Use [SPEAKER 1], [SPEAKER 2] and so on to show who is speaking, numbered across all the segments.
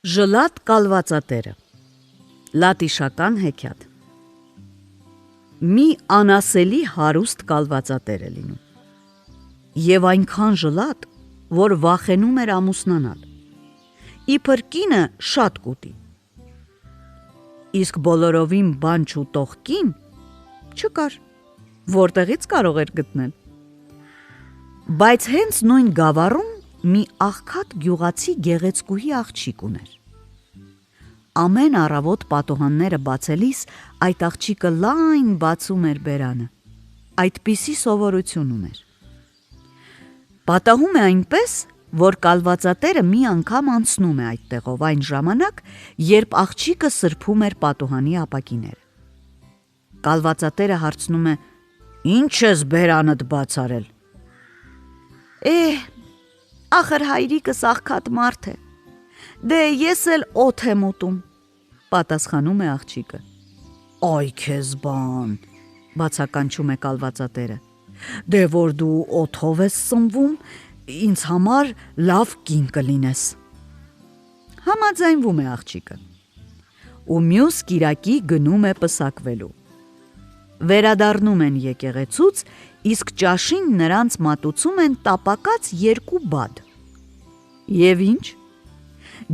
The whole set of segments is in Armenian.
[SPEAKER 1] Ժլատ կալվածատերը լատիշական հեքիաթ։ Մի անասելի հարուստ կալվածատեր է լինում և այնքան ժլատ, որ վախենում էր ամուսնանալ, իբր կինը շատ կուտի, իսկ բոլորովին բան չուտող կին չկար, որտեղից կարող էր գտնել։ Բայց հենց նույն գավառում մի աղքատ գյուղացի գեղեցկուհի աղջիկ ուներ։ Ամեն առավոտ պատուհանները բացելիս այդ աղջիկը լայն բացում էր բերանը, այդպիսի սովորություն ուներ։ Պատահում է այնպես, որ կալվածատերը մի անգամ անցնում է այդտեղով այն ժամանակ, երբ աղջիկը սրբում էր պատուհանի ապակիները։ Կալվածատերը հարցնում է. «Ինչ ես բերանդ բաց արել»։ Ախր հայրիկս աղքատ մարդ է, դե ես էլ օդ եմ ուտում, պատասխանում է աղջիկը։ Այ քեզ բան, բացականչում է կալվածատերը, դե որ դու օդով ես սնվում, ինձ համար լավ կին կլինես։ Համաձայնվում է աղջիկը ու մյուս կիրակի գնում է պսակվելու։ Վերադառնում են եկեղեցուց, իսկ ճաշին նրանց մատուցում են տապակած 2 բադ։ Եվ ինչ,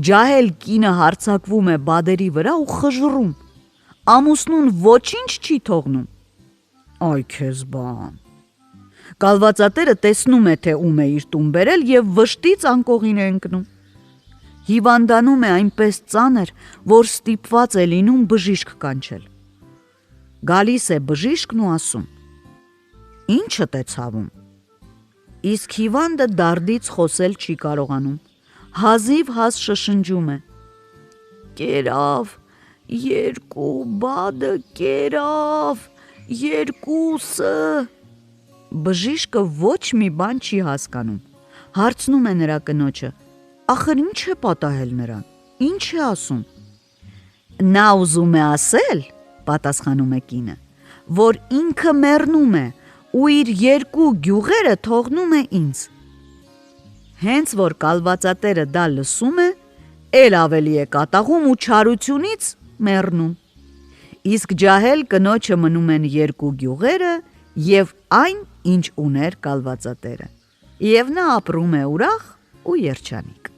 [SPEAKER 1] ջահել կինը հարձակվում է բադերի վրա ու խժռում, ամուսնուն ոչինչ չի թողնում։ Այ քեզ բան։ Կալվածատերը տեսնում է, թե ում է իր տուն բերել և վշտից անկողին է ընկնում։ Հիվանդանում է այնպես ծանր, որ ստիպված է լինում բժիշկ կանչել։ Գալիս է բժիշկն ու ասում. «Ինչդ է ցավում»։ Իսկ հիվանդը դարդից խոսել չի կարողանում, հազիվ-հազ շշնջում է. «Կերավ, 2 բադը կերավ, 2-ը»։ Բժիշկը ոչ մի բան չի հասկանում, հարցնում է նրա կնոջը. «Ախր ինչ է պատահել նրան, ինչ է ասում»։ Նա ուզում է ասել, պատասխանում է կինը, որ ինքը մեռնում է ու իր 2 գյուղերը թողնում է ինձ։ Հենց որ կալվածատերը դա լսում է, էլ ավելի է կատաղում ու չարությունից մեռնում։ Իսկ ջահել կնոջը մնում են 2 գյուղերը և այն, ինչ ուներ կալվածատերը, և նա ապրում է ուրախ ու երջանիկ։